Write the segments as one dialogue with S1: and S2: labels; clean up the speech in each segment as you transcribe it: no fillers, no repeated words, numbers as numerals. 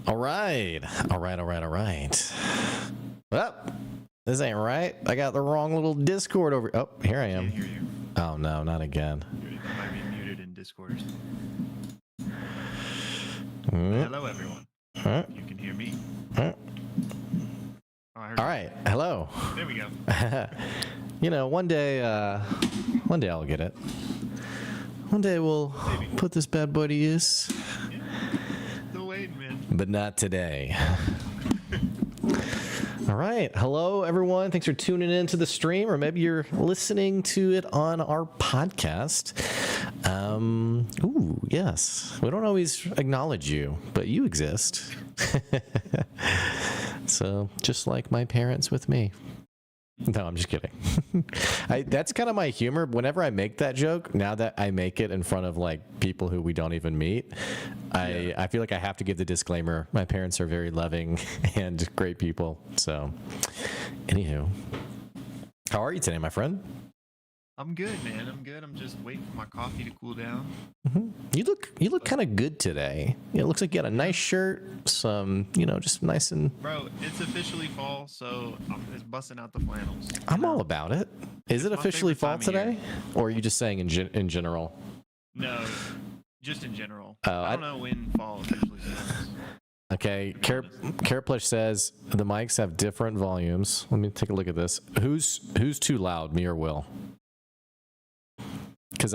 S1: All right. Well, this ain't right. I got the wrong little Discord over. Oh, here I am.
S2: Can't hear you.
S1: Oh, no, not again.
S2: You might be muted in Discord.
S1: Mm.
S2: Hello, everyone.
S1: Huh?
S2: You can hear me.
S1: Huh?
S2: Oh, I heard
S1: All right. Hello.
S2: There we go.
S1: You know, one day I'll get it. One day we'll put this bad boy to use.
S2: Yeah. Still waiting, man.
S1: But not today. All right. Hello, everyone. Thanks for tuning in to the stream, or maybe you're listening to it on our podcast. Ooh, yes. We don't always acknowledge you, but you exist. So, just like my parents with me. No, I'm just kidding. That's kind of my humor. Whenever I make that joke, now that I make it in front of like people who we don't even meet, I feel like I have to give the disclaimer. My parents are very loving and great people. So, anywho, how are you today, my friend?
S2: I'm good, man. I'm good. I'm just waiting for my coffee to cool down.
S1: Mm-hmm. You look kind of good today. It looks like you got a nice shirt, some, just nice and.
S2: Bro, it's officially fall, so I'm just busting out the flannels.
S1: I'm all about it. Is it
S2: my
S1: officially
S2: favorite
S1: fall
S2: time of
S1: today, or are you just saying in general?
S2: No, just in general.
S1: Oh,
S2: I don't know when fall officially starts.
S1: Okay, Caraplush says the mics have different volumes. Let me take a look at this. Who's too loud, me or Will? Because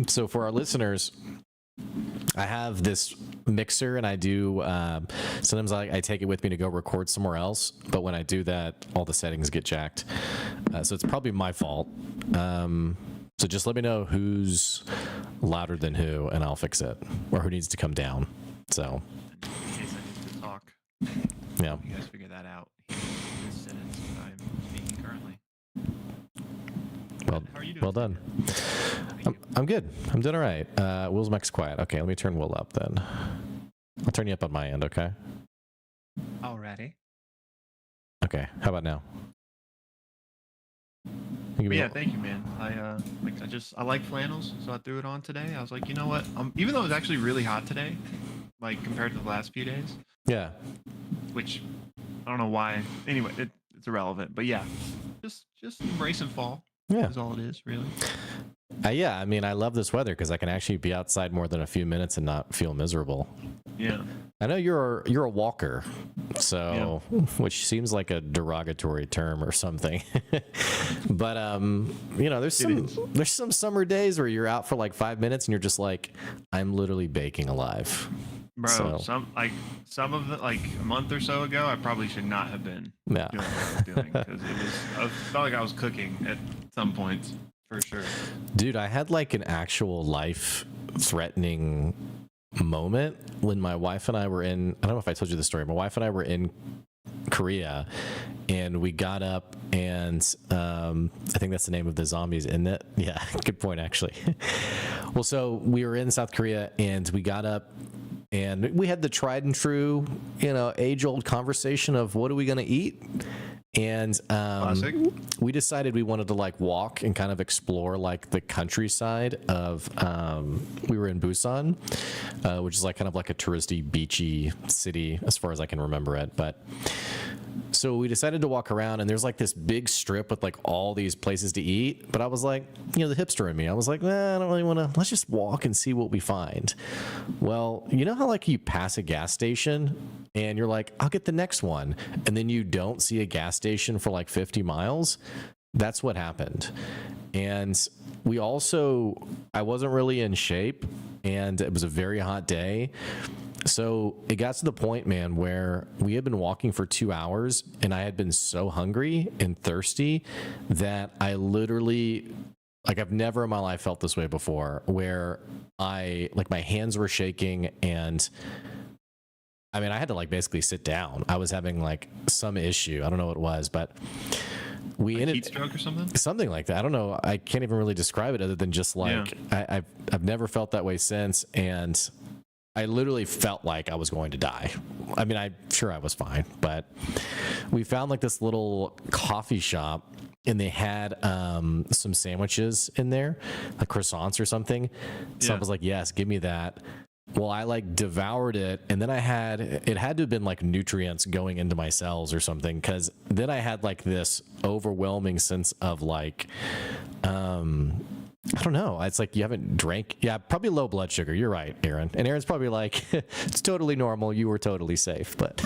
S1: so for our listeners, I have this mixer and I do, sometimes I take it with me to go record somewhere else. But when I do that, all the settings get jacked. So it's probably my fault. So just let me know who's louder than who and I'll fix it, or who needs to come down. So.
S2: In case I need to talk.
S1: Yeah.
S2: You guys figure that out. This sentence that I'm speaking currently.
S1: Well,
S2: How are you doing?
S1: well done. I'm good. I'm doing all right. Will's mic's quiet. Okay, let me turn Will up then. I'll turn you up on my end, okay?
S2: Alrighty.
S1: Okay, how about now?
S2: Yeah, thank you, man. I like flannels, so I threw it on today. I was like, you know what? Even though it was actually really hot today, like compared to the last few days.
S1: Yeah.
S2: Which I don't know why. Anyway, it's irrelevant. But yeah, just embracing fall.
S1: Yeah.
S2: Is all it is, really.
S1: Yeah, I mean, I love this weather because I can actually be outside more than a few minutes and not feel miserable.
S2: Yeah.
S1: I know you're a walker, so which seems like a derogatory term or something. But there's some summer days where you're out for like 5 minutes and you're just like, I'm literally baking alive.
S2: Bro, some of the, like a month or so ago, I probably should not have been doing what I was doing because I felt like I was cooking at some points for sure.
S1: Dude, I had like an actual life-threatening moment when my wife and I were in, I don't know if I told you the story, my wife and I were in Korea and we got up and I think that's the name of the zombies, isn't it? Yeah, good point actually. Well, so we were in South Korea and we got up and we had the tried and true, age-old conversation of what are we going to eat? And we decided we wanted to like walk and kind of explore like the countryside of we were in Busan, which is like kind of like a touristy beachy city as far as I can remember it. But so we decided to walk around and there's like this big strip with like all these places to eat. But I was like, the hipster in me, I was like, I don't really want to, let's just walk and see what we find. Well, you know how like you pass a gas station and you're like, I'll get the next one. And then you don't see a gas station for like 50 miles. That's what happened. And I wasn't really in shape and it was a very hot day. So it got to the point, man, where we had been walking for 2 hours and I had been so hungry and thirsty that I literally, like I've never in my life felt this way before, where my hands were shaking and I mean, I had to like basically sit down. I was having like some issue. I don't know what it was, but we ended
S2: heat stroke or something?
S1: Something like that. I don't know. I can't even really describe it other than just like I've never felt that way since, and I literally felt like I was going to die. I mean, I'm sure I was fine, but we found like this little coffee shop and they had some sandwiches in there, like croissants or something. So I was like, yes, give me that. Well, I like devoured it, and then it had to have been like nutrients going into my cells or something, because then I had like this overwhelming sense of like, I don't know. It's like you haven't drank. Yeah, probably low blood sugar. You're right, Aaron. And Aaron's probably like, it's totally normal. You were totally safe. But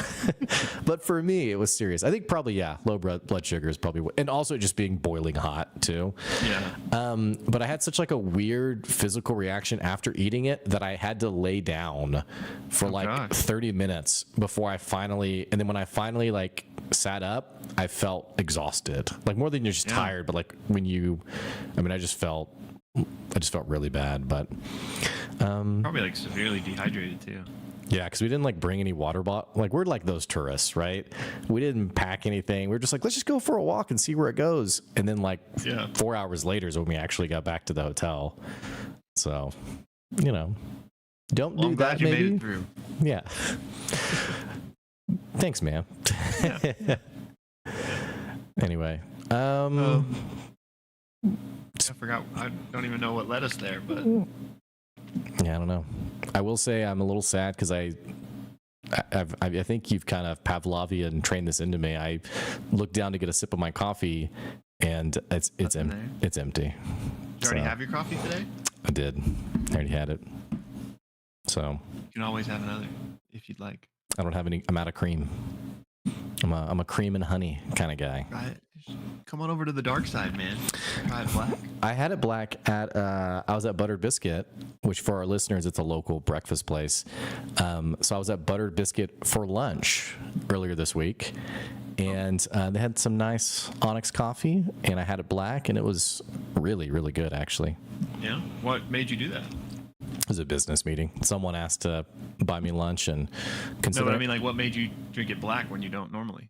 S1: but for me, it was serious. I think probably, yeah, low blood sugar is probably, and also just being boiling hot too.
S2: Yeah.
S1: But I had such like a weird physical reaction after eating it that I had to lay down for 30 minutes before I finally, and then when I finally like sat up, I felt exhausted. Like more than you're just tired, but like when you, I mean, I just felt really bad, but
S2: probably like severely dehydrated too.
S1: Yeah, because we didn't like bring any water bottle. Like we're like those tourists, right? We didn't pack anything. We are just like, let's just go for a walk and see where it goes. And then like 4 hours later is when we actually got back to the hotel. So, you know, don't do that.
S2: You
S1: maybe
S2: made it through.
S1: Yeah. Thanks, man.
S2: Yeah.
S1: Anyway,
S2: I forgot. I don't even know what led us there, but
S1: yeah, I don't know. I will say I'm a little sad because I think you've kind of Pavlovian trained this into me. I looked down to get a sip of my coffee, and it's empty.
S2: Did you already have your coffee today?
S1: I did. I already had it. So
S2: you can always have another if you'd like.
S1: I don't have any. I'm out of cream. I'm a cream and honey kind of guy.
S2: Right. Come on over to the dark side, man. Try it black.
S1: I had it black at I was at Buttered Biscuit, which for our listeners, it's a local breakfast place. So I was at Buttered Biscuit for lunch earlier this week, and they had some nice Onyx coffee, and I had it black, and it was really, really good, actually.
S2: Yeah. What made you do that?
S1: It was a business meeting. Someone asked to buy me lunch, and consider.
S2: No, but I mean, like, what made you drink it black when you don't normally?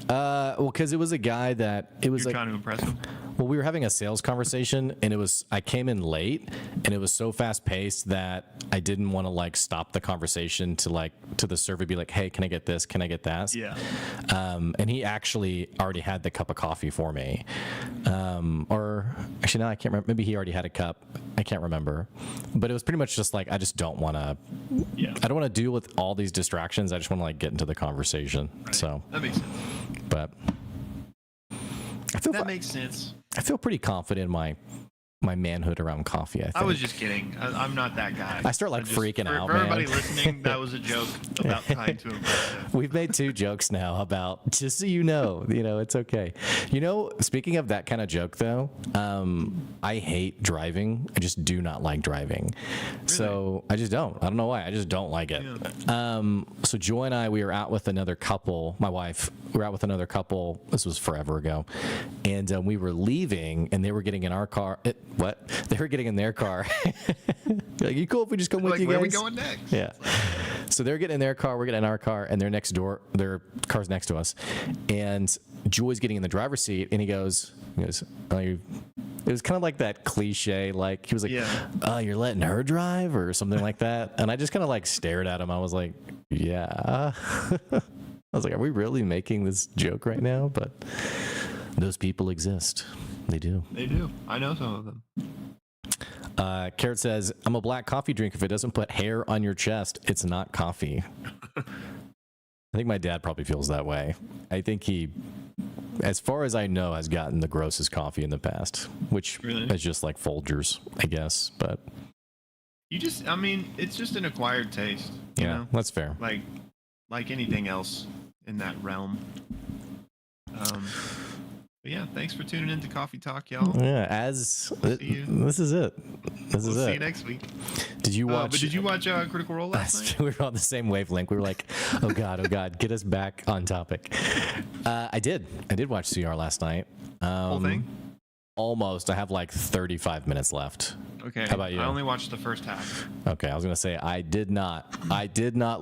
S1: Well, because it was a guy that it was
S2: You're
S1: like
S2: trying to impress him.
S1: Well, we were having a sales conversation, and I came in late, and it was so fast paced that I didn't want to like stop the conversation to the server be like, hey, can I get this? Can I get that?
S2: Yeah.
S1: And he actually already had the cup of coffee for me. Or actually, no, I can't remember. Maybe he already had a cup. I can't remember. But it was pretty much just like, I just don't want to, I don't want to deal with all these distractions. I just want to like get into the conversation.
S2: Right.
S1: So
S2: that makes sense.
S1: But
S2: that makes sense.
S1: I feel pretty confident in my manhood around coffee. I
S2: was just kidding. I'm not that guy.
S1: I start freaking out,
S2: for
S1: man.
S2: everybody listening, that was a joke about trying to impress them.
S1: We've made 2 jokes now about, just so you know, it's okay. Speaking of that kind of joke though, I hate driving. I just do not like driving. Really? So I just don't. I don't know why. I just don't like it. Yeah. So Joy and I, we were out with another couple, my wife, we were out with another couple. This was forever ago. And we were leaving, and they were getting in our car. What? They were getting in their car. Like, you cool if we just come with you guys?
S2: Where are we going next?
S1: Yeah. So they're getting in their car, we're getting in our car, and they're next door. Their car's next to us. And Joy's getting in the driver's seat, and he goes, oh, it was kind of like that cliche, like he was like, oh, you're letting her drive or something like that. And I just kind of like stared at him. I was like, yeah. I was like, are we really making this joke right now? But those people exist. They do.
S2: They do. I know some of them.
S1: Carrot says, I'm a black coffee drink. If it doesn't put hair on your chest, it's not coffee. I think my dad probably feels that way. I think he, as far as I know, has gotten the grossest coffee in the past, which is just like Folgers, I guess. But
S2: it's just an acquired taste. You know?
S1: That's fair.
S2: Like anything else in that realm. But yeah, thanks for tuning in to Coffee Talk, y'all.
S1: Yeah, this is it. We'll see
S2: you next week.
S1: Did you watch?
S2: But did you watch Critical Role last night?
S1: We were on the same wavelength. We were like, oh God, get us back on topic. I did watch CR last night.
S2: Whole thing?
S1: Almost. I have like 35 minutes left.
S2: Okay.
S1: How about you?
S2: I only watched the first half.
S1: Okay, I was gonna say I did not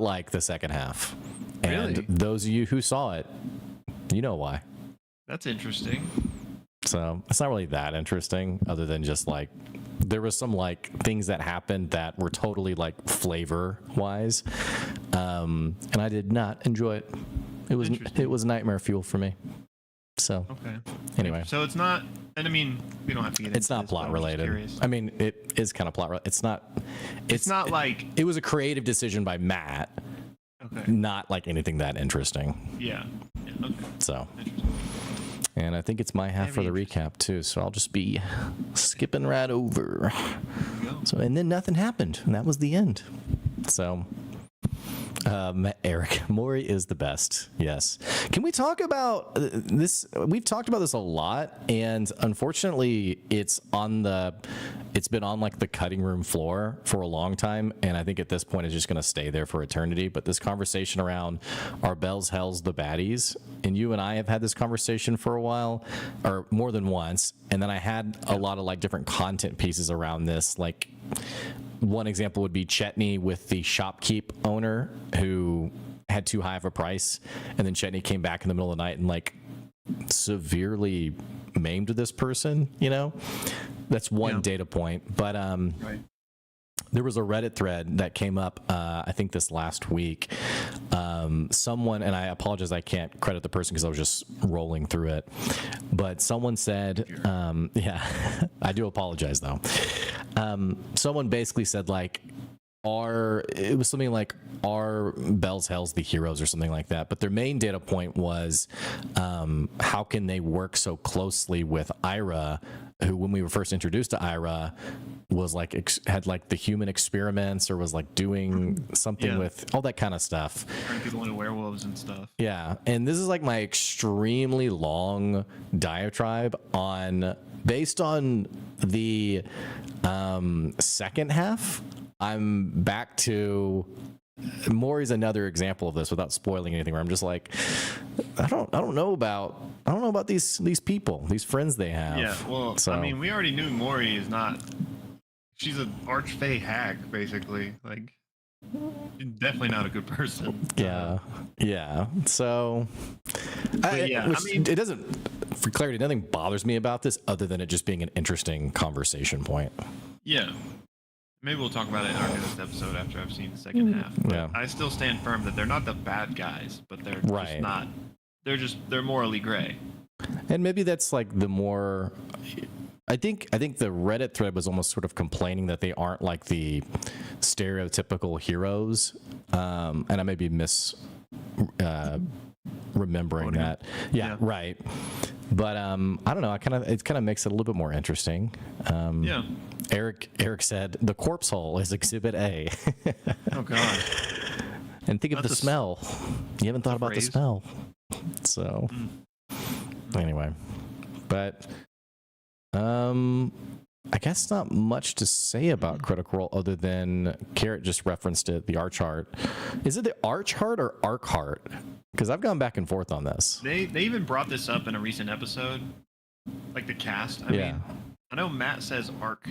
S1: like the second half. And
S2: really?
S1: Those of you who saw it, you know why.
S2: That's interesting.
S1: So it's not really that interesting, other than just like there was some like things that happened that were totally like flavor wise, and I did not enjoy it. It was nightmare fuel for me. So
S2: okay.
S1: Anyway,
S2: so it's not, and I mean we don't have to get into
S1: it's not plot related. I mean is kind of plot. It's not
S2: like
S1: it was a creative decision by Matt.
S2: Okay.
S1: Not like anything that interesting.
S2: Yeah. Okay.
S1: So. And I think it's my half for the recap too, so I'll just be skipping right over. So, and then nothing happened, and that was the end. So, Eric, Maury is the best. Yes. Can we talk about this? We've talked about this a lot, and unfortunately, it's been on like the cutting room floor for a long time, and I think at this point it's just going to stay there for eternity. But this conversation around are bells hells the baddies, and you and I have had this conversation for a while, or more than once, and then I had a lot of like different content pieces around this, like. One example would be Chetney with the Shopkeep owner who had too high of a price, and then Chetney came back in the middle of the night and like severely maimed this person, you know? That's one data point. But
S2: right.
S1: There was a Reddit thread that came up, I think this last week. Someone, and I apologize, I can't credit the person because I was just rolling through it. But someone said, I do apologize though. Someone basically said like, it was something like, are bells hells the heroes or something like that. But their main data point was, how can they work so closely with Ira, who when we were first introduced to Ira was like, had like the human experiments or was like doing something with all that kind of stuff.
S2: Turning people into werewolves and stuff.
S1: Yeah. And this is like my extremely long diatribe based on the second half. I'm back to Maury's another example of this without spoiling anything, where I'm just like, I don't know about these people, these friends they have.
S2: Yeah, well, so. I mean, we already knew Maury is not. She's an archfey hag, basically. Like, she's definitely not a good person.
S1: Yeah. So, I mean, it doesn't. For clarity, nothing bothers me about this other than it just being an interesting conversation point.
S2: Yeah. Maybe we'll talk about it in our next episode after I've seen the second half. But I still stand firm that they're not the bad guys, but they're just not. They're morally gray.
S1: And maybe that's like the more. I think the Reddit thread was almost sort of complaining that they aren't like the stereotypical heroes, and I may be remembering that. Yeah, right. But I don't know. It kind of makes it a little bit more interesting. Eric said the corpse hole is Exhibit A.
S2: Oh God!
S1: And think of the smell. You haven't thought about the smell. So anyway, but I guess not much to say about Critical Role other than Carrot just referenced it. The Arch Heart. Is it the Arch Heart or Arc Heart? Because I've gone back and forth on this.
S2: They even brought this up in a recent episode, like the cast. I mean, I know Matt says Arch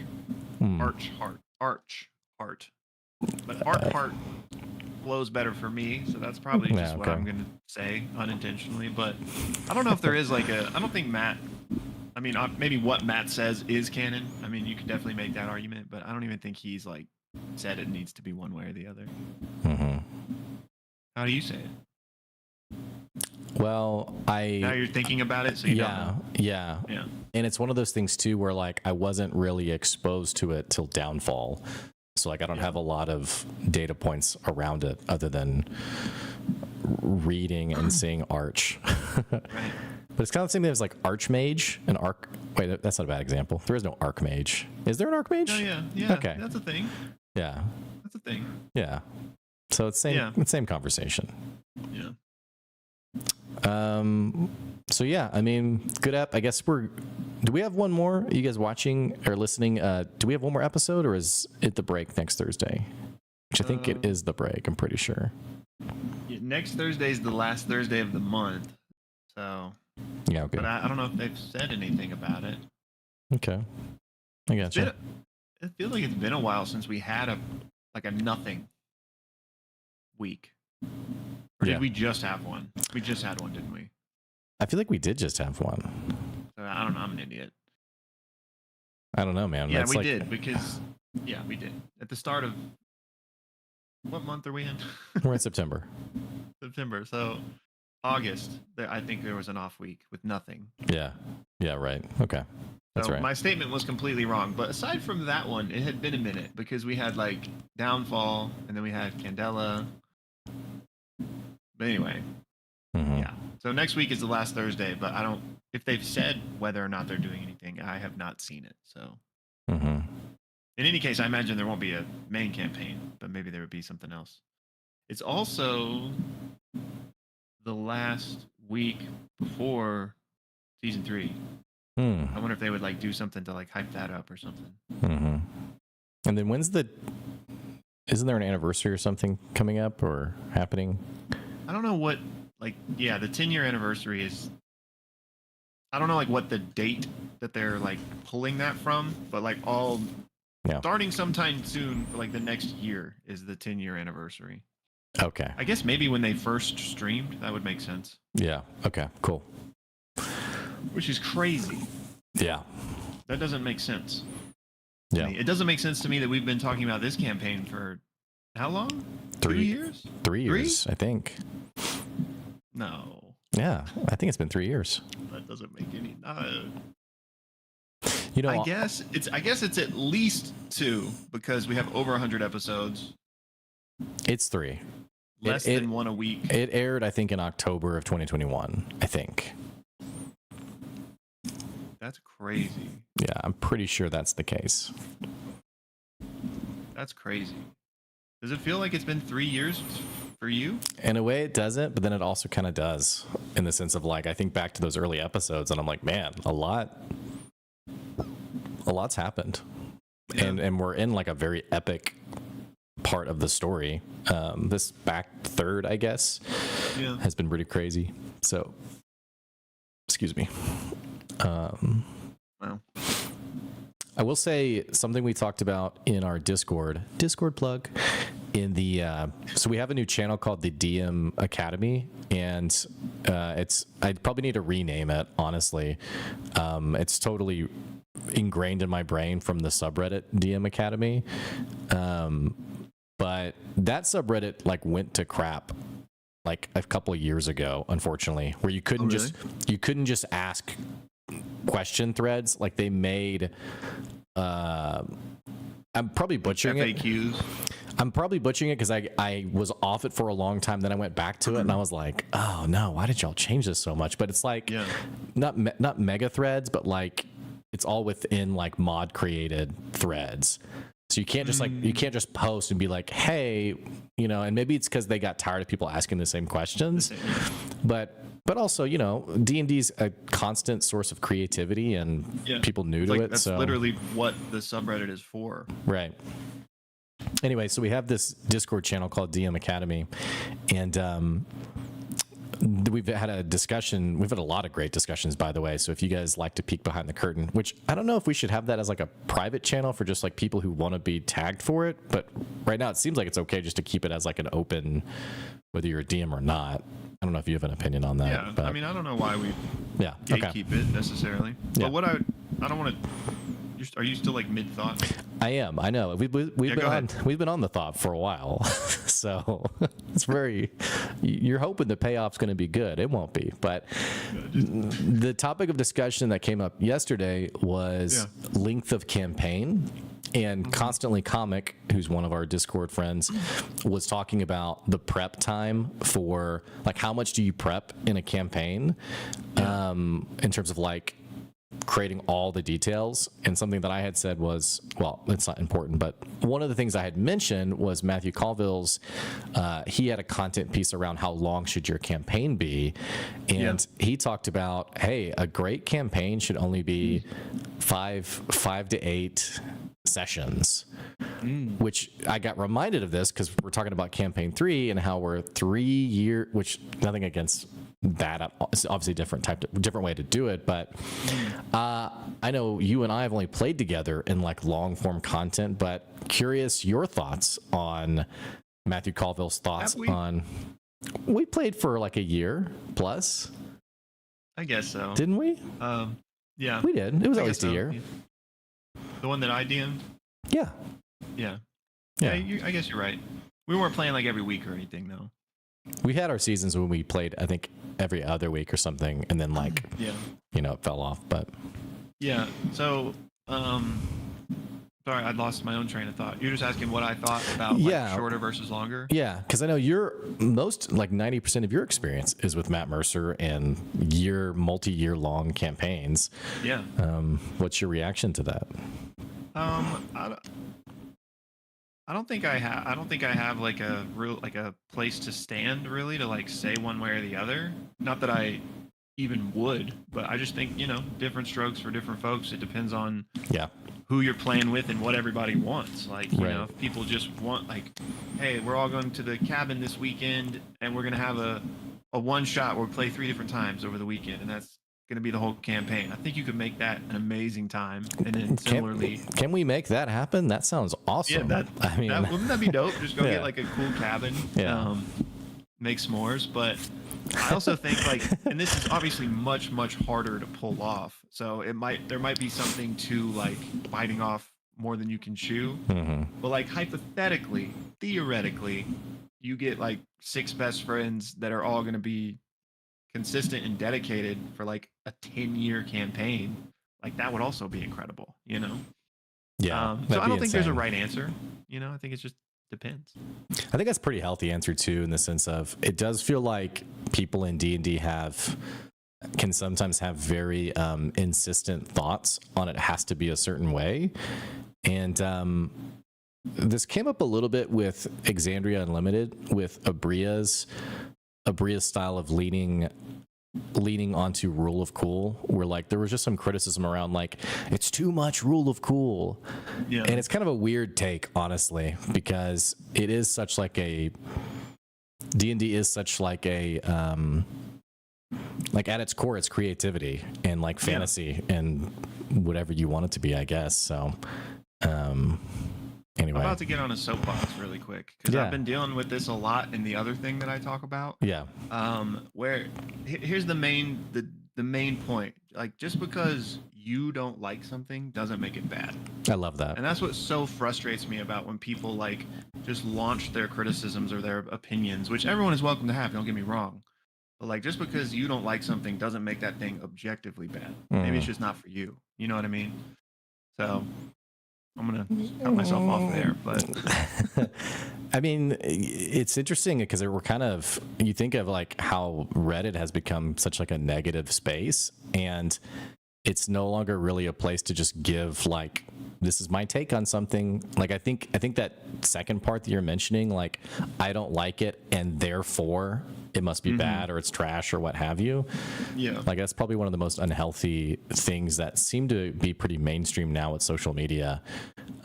S2: Heart, but Arc Heart flows better for me, so that's probably just what I'm gonna say unintentionally. But I don't know if there is like I don't think Matt. I mean, maybe what Matt says is canon. I mean, you could definitely make that argument, but I don't even think he's like said it needs to be one way or the other.
S1: Mm-hmm.
S2: How do you say it?
S1: Well,
S2: now you're thinking about it, so you don't know.
S1: Yeah. And it's one of those things too, where like I wasn't really exposed to it till Downfall, so like I don't have a lot of data points around it other than reading and seeing Arch.
S2: Right.
S1: But it's kind of the same thing as like Archmage and Arc. Wait, that's not a bad example. There is no Archmage. Is there an Archmage?
S2: Oh yeah.
S1: Okay,
S2: that's a thing.
S1: Yeah,
S2: that's a thing.
S1: Yeah. So it's same conversation.
S2: Yeah.
S1: So yeah, I mean, good app. I guess do we have one more? Are you guys watching or listening? Do we have one more episode, or is it the break next Thursday? Which I think it is the break. I'm pretty sure.
S2: Yeah, next Thursday is the last Thursday of the month. So.
S1: Yeah. Okay.
S2: But I don't know if they've said anything about it.
S1: Okay. I gotcha.
S2: It feels like it's been a while since we had a nothing week. Or did we just have one? We just had one, didn't we?
S1: I feel like we did just have one.
S2: I don't know. I'm an idiot.
S1: I don't know, man.
S2: Yeah, we did because we did at the start of what month are we in?
S1: We're in September.
S2: September. So August, I think there was an off week with nothing.
S1: Yeah. Yeah. Right. Okay. That's
S2: So
S1: right.
S2: my statement was completely wrong. But aside from that one, it had been a minute because we had like Downfall and then we had Candela. But anyway, yeah. So next week is the last Thursday, but I don't. If they've said whether or not they're doing anything, I have not seen it. So. In any case, I imagine there won't be a main campaign, but maybe there would be something else. It's also the last week before season 3. I wonder if they would like do something to like hype that up or something.
S1: And then isn't there an anniversary or something coming up or happening?
S2: I don't know what, like, yeah, the 10-year anniversary is, I don't know like what the date that they're like pulling that from, but like starting sometime soon for like the next year is the 10-year anniversary.
S1: Okay.
S2: I guess maybe when they first streamed, that would make sense.
S1: Yeah. Okay, cool.
S2: Which is crazy.
S1: Yeah.
S2: That doesn't make sense.
S1: Yeah.
S2: It doesn't make sense to me that we've been talking about this campaign for how long? 2 years?
S1: 3 years, I think.
S2: No.
S1: Yeah, I think it's been 3 years.
S2: That doesn't make any.
S1: You know,
S2: I guess it's at least 2 because we have over 100 episodes.
S1: It's 3.
S2: Less than 1 a week.
S1: It aired, I think, in October of 2021. I think.
S2: That's crazy.
S1: Yeah, I'm pretty sure that's the case.
S2: That's crazy. Does it feel like it's been 3 years for you?
S1: In a way, it doesn't, but then it also kind of does, in the sense of like I think back to those early episodes, and I'm like, man, a lot's happened,
S2: Yeah.
S1: and we're in like a very epic part of the story. This back third, I guess, has been pretty crazy. So, excuse me.
S2: Wow.
S1: I will say something we talked about in our Discord plug in the, so we have a new channel called the DM Academy, and I probably need to rename it, honestly. It's totally ingrained in my brain from the subreddit DM Academy. But that subreddit like went to crap like a couple of years ago, unfortunately, where you couldn't just ask question threads. Like they made I'm probably butchering
S2: FAQs.
S1: I'm probably butchering it because I was off it for a long time, then I went back to it and I was like, oh no, why did y'all change this so much? But it's like not mega threads, but like it's all within like mod created threads. So you can't just you can't just post and be like, hey, you know, and maybe it's because they got tired of people asking the same questions, but also, you know, D&D's a constant source of creativity and people new to it.
S2: That's
S1: so
S2: literally what the subreddit is for.
S1: Right. Anyway, so we have this Discord channel called DM Academy, and we've had a discussion. We've had a lot of great discussions, by the way. So if you guys like to peek behind the curtain, which I don't know if we should have that as like a private channel for just like people who want to be tagged for it, but right now it seems like it's okay just to keep it as like an open, whether you're a DM or not. I don't know if you have an opinion on that.
S2: Yeah,
S1: but,
S2: I mean, I don't know why we
S1: okay.
S2: gatekeep it necessarily.
S1: Yeah.
S2: But what I don't want to. Are you still like mid thought?
S1: I am. I know. We've been on the thought for a while, so it's very. You're hoping the payoff's going to be good. It won't be, but the topic of discussion that came up yesterday was length of campaign. And Constantly Comic, who's one of our Discord friends, was talking about the prep time for like how much do you prep in a campaign, in terms of like creating all the details. And something that I had said was, well, it's not important, but one of the things I had mentioned was Matthew Colville's, he had a content piece around how long should your campaign be. And he talked about, hey, a great campaign should only be 5 to 8 sessions, which I got reminded of this because we're talking about campaign 3 and how we're 3 year, which nothing against that. It's obviously different way to do it, but I know you and I have only played together in like long form content, but curious your thoughts on Matthew Colville's thoughts on. We played for like a year plus.
S2: I guess so.
S1: Didn't we?
S2: Yeah,
S1: we did. It was at least a year.
S2: Yeah. The one that I DM'd?
S1: Yeah.
S2: I guess you're right. We weren't playing like every week or anything, though.
S1: We had our seasons when we played, I think, every other week or something, and then like, it fell off. But
S2: yeah, so sorry, I lost my own train of thought. You're just asking what I thought about like shorter versus longer.
S1: Yeah, because I know you're most like 90% of your experience is with Matt Mercer and your multi-year long campaigns.
S2: Yeah.
S1: What's your reaction to that?
S2: I don't think I have. I don't think I have like a real like a place to stand really to like say one way or the other. Not that I even would, but I just think different strokes for different folks. It depends on who you're playing with and what everybody wants. Like if people just want like, hey, we're all going to the cabin this weekend and we're gonna have a one shot where we play 3 different times over the weekend, and that's going to be the whole campaign. I think you could make that an amazing time. And then similarly,
S1: can we make that happen? That sounds awesome.
S2: Yeah, wouldn't that be dope? Just go get like a cool cabin, make s'mores. But I also think like, and this is obviously much harder to pull off. So there might be something to like biting off more than you can chew.
S1: Mm-hmm.
S2: But like hypothetically, theoretically, you get like 6 best friends that are all going to be consistent and dedicated for like a 10-year campaign. Like that would also be incredible,
S1: Yeah.
S2: So I don't think there's a right answer. I think it just depends.
S1: I think that's a pretty healthy answer too, in the sense of it does feel like people in D&D can sometimes have very insistent thoughts on it has to be a certain way. And this came up a little bit with Exandria Unlimited, with Abria's style of leaning onto rule of cool, where like there was just some criticism around like it's too much rule of cool. And it's kind of a weird take, honestly, because it is such like a D&D is such like a like at its core it's creativity and like fantasy and whatever you want it to be, I guess. So anyway,
S2: I'm about to get on a soapbox really quick because I've been dealing with this a lot in the other thing that I talk about. Where here's the main point. Like, just because you don't like something doesn't make it bad.
S1: I love that.
S2: And that's what so frustrates me about when people like just launch their criticisms or their opinions, which everyone is welcome to have, don't get me wrong. But like, just because you don't like something doesn't make that thing objectively bad. Maybe it's just not for you. You know what I mean? So I'm going to cut myself off there, but
S1: I mean, it's interesting because we're kind of, you think of like how Reddit has become such like a negative space, and it's no longer really a place to just give like, this is my take on something. Like, I think that second part that you're mentioning, like, I don't like it and therefore it must be bad or it's trash or what have you.
S2: Yeah.
S1: Like, that's probably one of the most unhealthy things that seem to be pretty mainstream now with social media.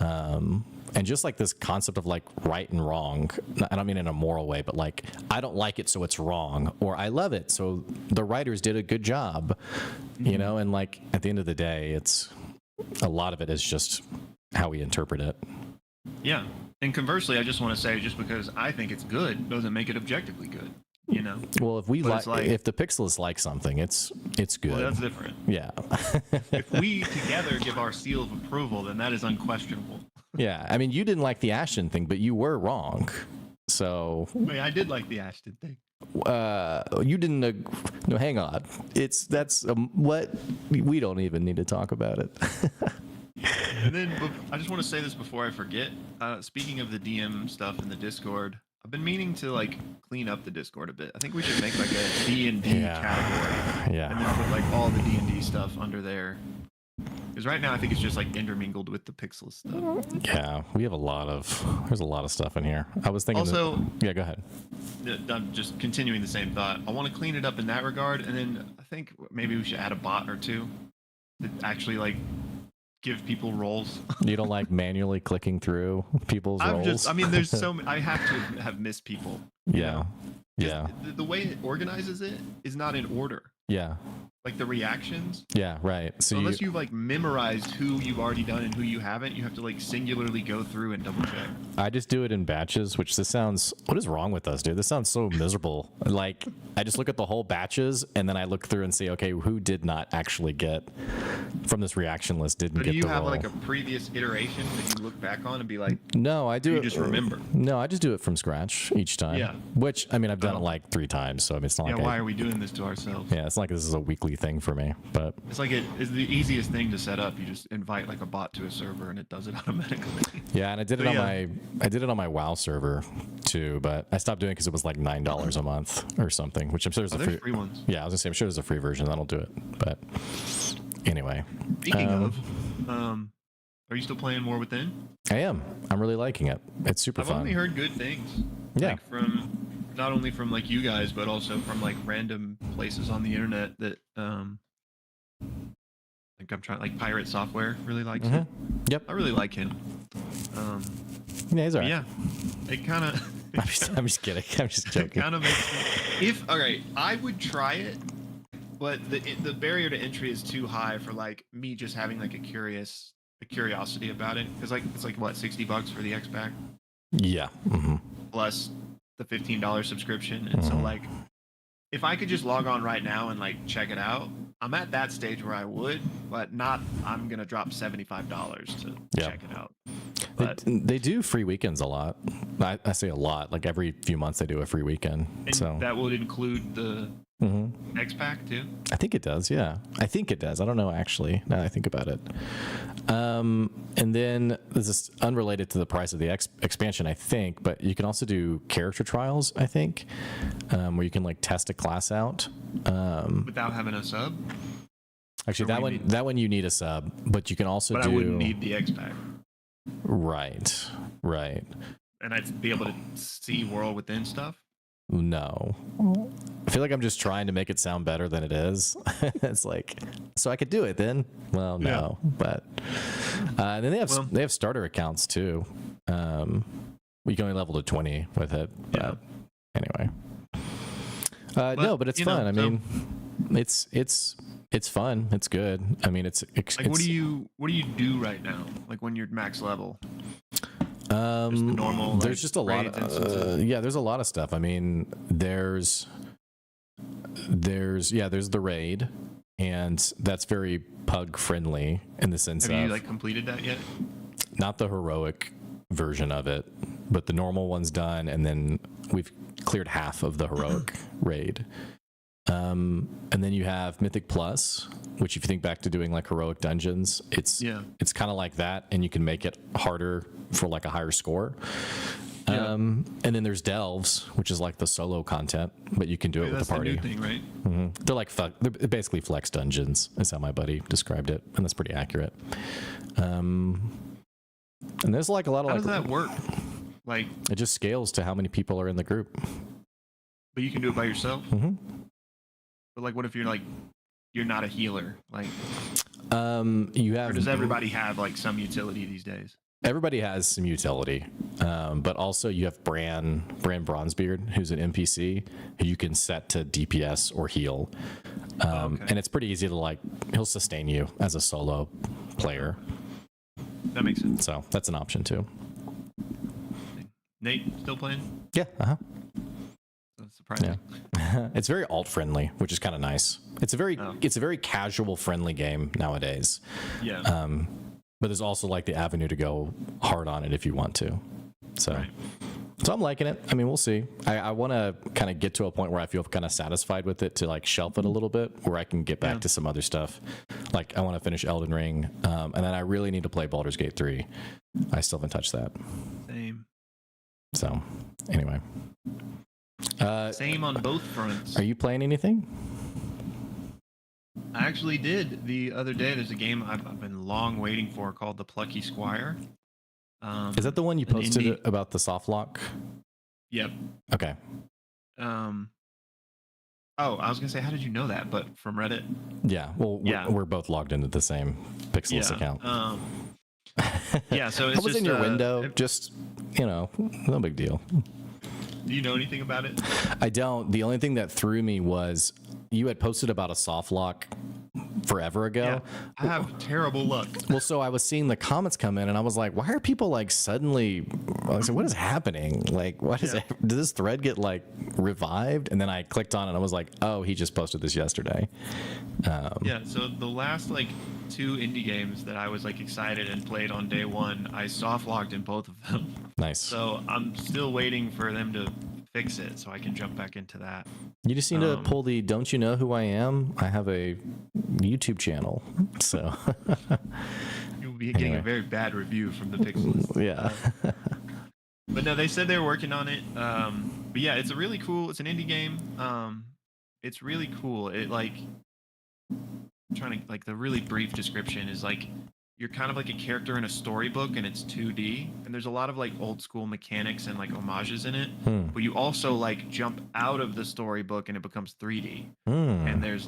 S1: And just like this concept of like right and wrong, I don't mean in a moral way, but like, I don't like it, so it's wrong, or I love it, so the writers did a good job, you know? And like, at the end of the day, it's a lot of it is just how we interpret it.
S2: Yeah. And conversely, I just want to say, just because I think it's good doesn't make it objectively good. You know.
S1: Well, if we if the Pixelists like something, it's good.
S2: Well, that's different.
S1: Yeah.
S2: If we together give our seal of approval, then that is unquestionable.
S1: Yeah, I mean, you didn't like the Ashton thing, but you were wrong. So.
S2: Wait, I did like the Ashton thing.
S1: You didn't. No, hang on. That's what we don't even need to talk about it.
S2: And then I just want to say this before I forget. Speaking of the DM stuff in the Discord, I've been meaning to like clean up the Discord a bit. I think we should make like a D&D category.
S1: Yeah.
S2: And then put like all the D&D stuff under there. Because right now I think it's just like intermingled with the Pixel stuff.
S1: Yeah, we have there's a lot of stuff in here. I was thinking
S2: also,
S1: yeah, go ahead.
S2: I'm just continuing the same thought. I want to clean it up in that regard, and then I think maybe we should add a bot or two that actually like give people roles.
S1: You don't like manually clicking through people's roles?
S2: I mean, there's so many, I have to have missed people.
S1: Yeah. Yeah.
S2: The way it organizes it is not in order.
S1: Yeah.
S2: Like the reactions.
S1: Yeah, right. So
S2: unless you've like memorized who you've already done and who you haven't, you have to like singularly go through and double check.
S1: I just do it in batches, which this sounds, what is wrong with us, dude? This sounds so miserable. Like, I just look at the whole batches and then I look through and see, okay, who did not actually get from this reaction list, didn't
S2: So
S1: get
S2: do you
S1: the
S2: have
S1: roll.
S2: like a previous iteration that you look back on and be like,
S1: No, I do
S2: you
S1: it.
S2: just remember?
S1: No, I just do it from scratch each time.
S2: Yeah.
S1: Which, I mean, I've done it like 3 times, so I mean, it's not
S2: Yeah,
S1: like
S2: why are we doing this to ourselves?
S1: yeah, it's not like this is a weekly thing for me, but
S2: It's like it's the easiest thing to set up. You just invite like a bot to a server and it does it automatically.
S1: yeah, and I did it
S2: So,
S1: on
S2: yeah.
S1: I did it on my WoW server too, but I stopped doing it because it was like $9 a month or something, which I'm sure there's a
S2: There's free ones.
S1: Yeah, I was gonna say I'm sure there's a free version that'll do it, but anyway.
S2: Speaking of, are you still playing More Within?
S1: I am. I'm really liking it. It's super
S2: I've
S1: fun.
S2: only heard good things.
S1: Yeah.
S2: Like from not only from like you guys, but also from like random places on the internet that like I'm trying, like Pirate Software really likes it.
S1: Yep.
S2: I really like him.
S1: Yeah, he's alright.
S2: Yeah, it kind of
S1: I'm just kidding. I'm just joking.
S2: kind of makes me, if all right, I would try it, but the barrier to entry is too high for like me just having like a curiosity about it, because like it's like what, $60 for the X pack
S1: Yeah.
S2: plus the $15 subscription, and so like if I could just log on right now and like check it out, I'm at that stage where I would, but not I'm gonna drop $75 to check it out. But
S1: They do free weekends a lot. I say a lot. Like every few months they do a free weekend.
S2: and
S1: So
S2: that would include the X pack too.
S1: I think it does. Yeah, I think it does. I don't know actually. Now that I think about it. And then this is unrelated to the price of the expansion, I think, but you can also do character trials. I think where you can like test a class out.
S2: Without having a sub.
S1: Actually,
S2: Or
S1: that one you need a sub, but you can also
S2: But
S1: do.
S2: I wouldn't need the X pack.
S1: Right.
S2: And I'd be able to see World Within stuff.
S1: No. I feel like I'm just trying to make it sound better than it is. It's like, so I could do it then? Well, no.
S2: Yeah.
S1: But and then they have starter accounts too. You can only level to 20 with it. But anyway. No, but it's fun. I mean, it's fun. It's good. I mean, it's
S2: like what do you do right now? Like when you're max level? Just the normal.
S1: There's
S2: like,
S1: just a lot of yeah. There's a lot of stuff. I mean, there's the raid, and that's very pug friendly in the sense
S2: Have
S1: of
S2: you like completed that yet?
S1: not the heroic version of it, but the normal one's done, and then we've cleared half of the heroic raid. And then you have Mythic Plus, which if you think back to doing like heroic dungeons, it's kind of like that, and you can make it harder for like a higher score. And then there's Delves, which is like the solo content, but you can do it with the party.
S2: That's the new thing, right?
S1: They're like they're basically flex dungeons, is how my buddy described it, and that's pretty accurate. And there's like a lot of
S2: How
S1: like
S2: does that work? Like
S1: it just scales to how many people are in the group.
S2: But you can do it by yourself. But like, what if you're not a healer? Like,
S1: You have.
S2: or does everybody have like some utility these days?
S1: Everybody has some utility, but also you have Bran Bronzebeard, who's an NPC who you can set to DPS or heal, and it's pretty easy to like. He'll sustain you as a solo player.
S2: That makes sense.
S1: So that's an option too.
S2: Nate still playing?
S1: Yeah.
S2: That's surprising.
S1: Yeah. It's very alt friendly, which is kind of nice. It's a very casual friendly game nowadays.
S2: Yeah.
S1: But there's also like the avenue to go hard on it if you want to. So So I'm liking it. I mean, we'll see. I want to kind of get to a point where I feel kind of satisfied with it to like shelf it a little bit, where I can get back to some other stuff. Like I want to finish Elden Ring, and then I really need to play Baldur's Gate 3. I still haven't touched that.
S2: Same.
S1: So anyway.
S2: Same on both fronts.
S1: Are you playing anything?
S2: I actually did the other day. There's a game I've been long waiting for called The Plucky Squire.
S1: Is that the one you posted about the soft lock?
S2: Yep.
S1: Okay.
S2: Oh, I was gonna say, how did you know that? But from Reddit.
S1: Yeah. Well, we're both logged into the same Pixelbits account.
S2: Yeah. So it's
S1: what was
S2: just,
S1: in your window? Just no big deal.
S2: Do you know anything about it?
S1: I don't. The only thing that threw me was you had posted about a soft lock forever ago.
S2: Yeah, I have terrible luck.
S1: Well, so I was seeing the comments come in and I was like, why are people like suddenly, I said, what is happening? Like, what is it? Did this thread get like revived? And then I clicked on it and I was like, oh, he just posted this yesterday.
S2: Yeah, so the last like 2 indie games that I was like excited and played on day 1, I soft locked in both of them.
S1: Nice.
S2: So I'm still waiting for them to fix it so I can jump back into that.
S1: You just need to pull the "Don't you know who I am?" I have a YouTube channel, so
S2: You'll be getting a very bad review from the Pixelbits.
S1: Yeah.
S2: But no, they said they were working on it. But yeah, it's a really cool. It's an indie game. It's really cool. It like I'm trying to like the really brief description is like you're kind of like a character in a storybook and it's 2D and there's a lot of like old school mechanics and like homages in it. But you also like jump out of the storybook and it becomes 3D. And there's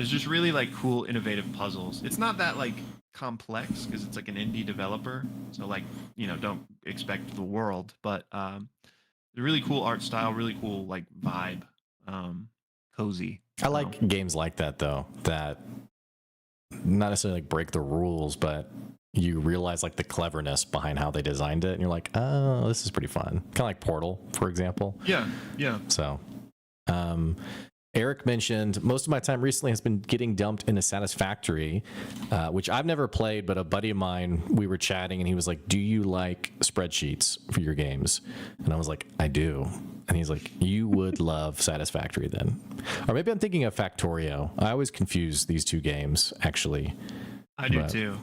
S2: just really like cool innovative puzzles. It's not that like complex because it's like an indie developer. So like, you know, don't expect the world, but really cool art style, really cool like vibe. Cozy.
S1: I like games like that though, that not necessarily like break the rules, but you realize like the cleverness behind how they designed it and you're like, oh, this is pretty fun. Kind of like Portal, for example.
S2: Yeah.
S1: So Eric mentioned most of my time recently has been getting dumped into Satisfactory, which I've never played, but a buddy of mine, we were chatting and he was like, do you like spreadsheets for your games? And I was like, I do. And he's like, you would love Satisfactory then. Or maybe I'm thinking of Factorio. I always confuse these two games, actually.
S2: I do too.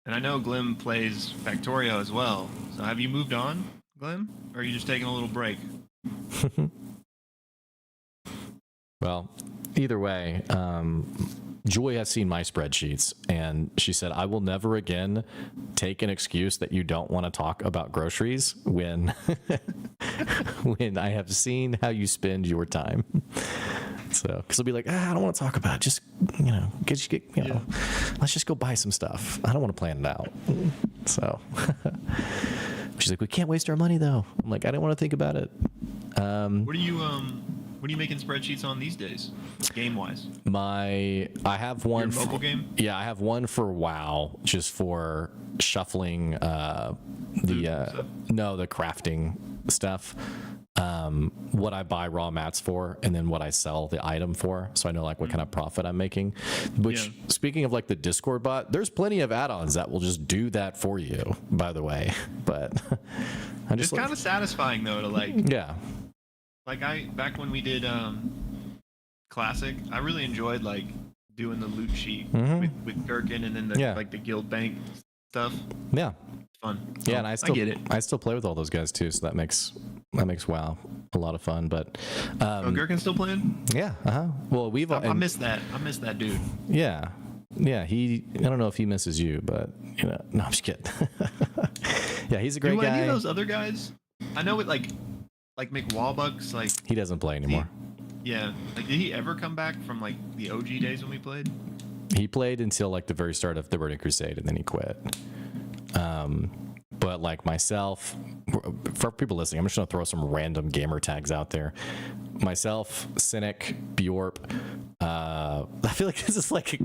S2: And I know Glim plays Factorio as well. So have you moved on, Glim? Or are you just taking a little break?
S1: Well, either way, Joy has seen my spreadsheets, and she said, I will never again take an excuse that you don't want to talk about groceries when when I have seen how you spend your time. So, because they'll be like, I don't want to talk about it. Just, let's just go buy some stuff. I don't want to plan it out. So she's like, we can't waste our money though. I'm like, I don't want to think about it.
S2: What are you making spreadsheets on these days, game-wise?
S1: I have one.
S2: Your mobile game?
S1: Yeah, I have one for WoW, just for shuffling the crafting stuff. What I buy raw mats for, and then what I sell the item for, so I know like what kind of profit I'm making. Which, speaking of like the Discord bot, there's plenty of add-ons that will just do that for you, by the way. But
S2: it's kind of satisfying though to like.
S1: Yeah.
S2: Like back when we did Classic, I really enjoyed like doing the loot sheet with Gherkin and then the guild bank stuff.
S1: Yeah.
S2: It's fun.
S1: Yeah, and I get it. I still play with all those guys too, so that makes WoW a lot of fun. But
S2: Gherkin's still playing?
S1: Yeah, Well,
S2: I miss that. I miss that dude.
S1: Yeah. Yeah, I don't know if he misses you, but no, I'm just kidding. Yeah, he's a great guy.
S2: Any of those other guys? I know it like McWallbucks, like
S1: he doesn't play anymore.
S2: Like did he ever come back from like the OG days when we played?
S1: He played until like the very start of the Burning Crusade, and then he quit. But like myself, for people listening, I'm just gonna throw some random gamer tags out there. Myself, Cynic, Bjorp. I feel like this is like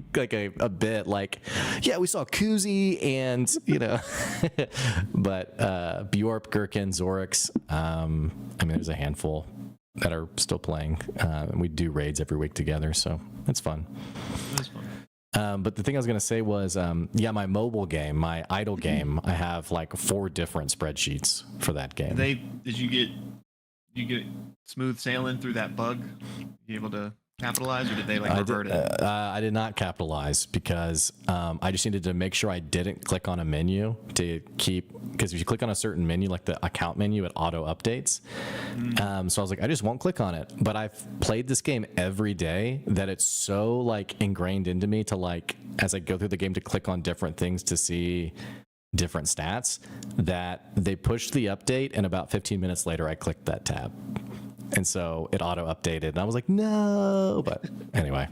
S1: a bit like, yeah, we saw Koozie and but Bjorp, Gherkin, Zorix. I mean, there's a handful that are still playing, and we do raids every week together, so it's fun.
S2: That's fun.
S1: But the thing I was going to say was, my mobile game, my idle game, I have like 4 different spreadsheets for that game.
S2: Did you get smooth sailing through that bug? You able to capitalize, or did they like revert it?
S1: I did not capitalize because I just needed to make sure I didn't click on a menu to keep, because if you click on a certain menu, like the account menu, it auto updates. So I was like, I just won't click on it. But I've played this game every day that it's so like ingrained into me to like, as I go through the game, to click on different things to see different stats, that they pushed the update and about 15 minutes later I clicked that tab. And so it auto updated, and I was like, no. But anyway,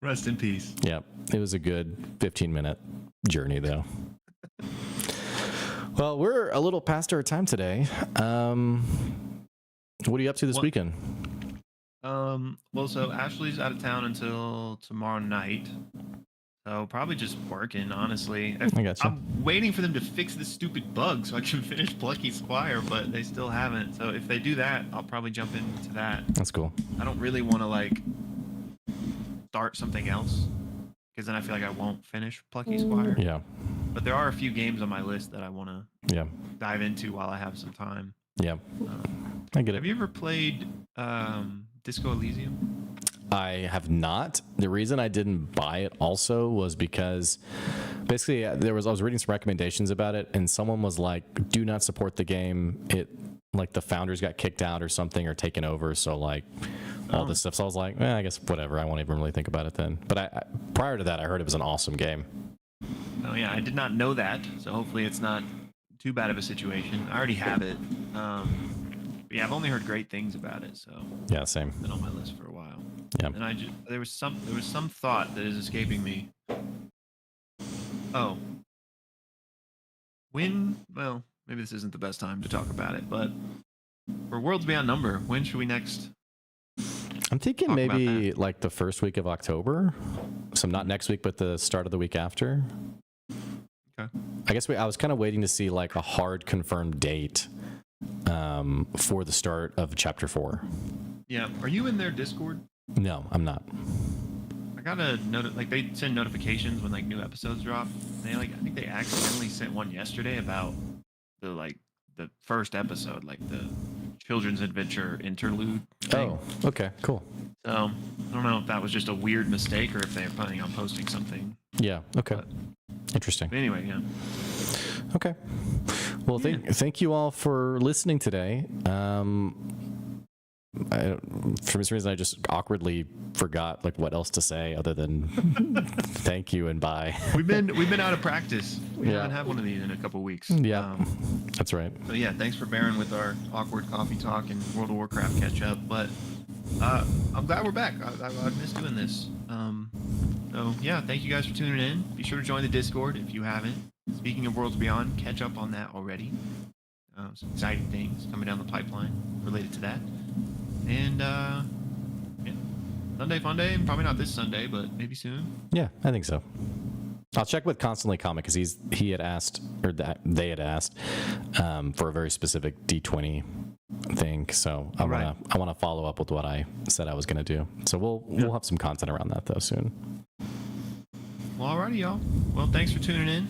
S2: rest in peace.
S1: Yeah, it was a good 15-minute journey, though. Well, we're a little past our time today. What are you up to this weekend?
S2: Well, so Ashley's out of town until tomorrow night. So probably just working, honestly.
S1: I gotcha.
S2: I'm waiting for them to fix this stupid bug so I can finish Plucky Squire, but they still haven't. So if they do that, I'll probably jump into that.
S1: That's cool.
S2: I don't really want to like start something else because then I feel like I won't finish Plucky Squire.
S1: Yeah.
S2: But there are a few games on my list that I want to
S1: Yeah.
S2: dive into while I have some time.
S1: Yeah. I get it.
S2: Have you ever played Disco Elysium?
S1: I have not. The reason I didn't buy it also was because basically I was reading some recommendations about it, and someone was like, "Do not support the game. It like the founders got kicked out or something or taken over." So like all this stuff. So I was like, I guess whatever. I won't even really think about it then. But I prior to that, I heard it was an awesome game.
S2: Oh yeah, I did not know that. So hopefully it's not too bad of a situation. I already have it. But yeah, I've only heard great things about it. So
S1: Yeah, same.
S2: it's been on my list for a while.
S1: Yeah.
S2: And there was some thought that is escaping me. Oh. Well, maybe this isn't the best time to talk about it, but for Worlds Beyond Number, when should we next?
S1: I'm thinking
S2: talk
S1: maybe
S2: about
S1: like the first week of October. So not next week, but the start of the week after.
S2: Okay.
S1: I guess I was kind of waiting to see like a hard confirmed date for the start of Chapter 4.
S2: Yeah. Are you in their Discord?
S1: No, I'm not.
S2: I got a note, like they send notifications when like new episodes drop. I think they accidentally sent one yesterday about the first episode, like the children's adventure interlude thing.
S1: Oh, okay, cool.
S2: So I don't know if that was just a weird mistake or if they're planning on posting something.
S1: Yeah, okay.
S2: But
S1: Interesting.
S2: anyway, yeah.
S1: Okay. Well, thank you all for listening today. For some reason, I just awkwardly forgot like what else to say other than thank you and bye.
S2: We've been out of practice. We
S1: Yeah.
S2: haven't had one of these in a couple weeks.
S1: Yeah, that's right.
S2: So yeah, thanks for bearing with our awkward coffee talk and World of Warcraft catch up. But I'm glad we're back. I've missed doing this. So yeah, thank you guys for tuning in. Be sure to join the Discord if you haven't. Speaking of Worlds Beyond, catch up on that already. Some exciting things coming down the pipeline related to that. And yeah, Sunday fun day. Probably not this Sunday, but maybe soon.
S1: Yeah, I think so. I'll check with Constantly Comic because he had asked, or they had asked for a very specific D20 thing. So I want to follow up with what I said I was going to do. So we'll have some content around that though soon.
S2: Well, alrighty, y'all. Well, thanks for tuning in.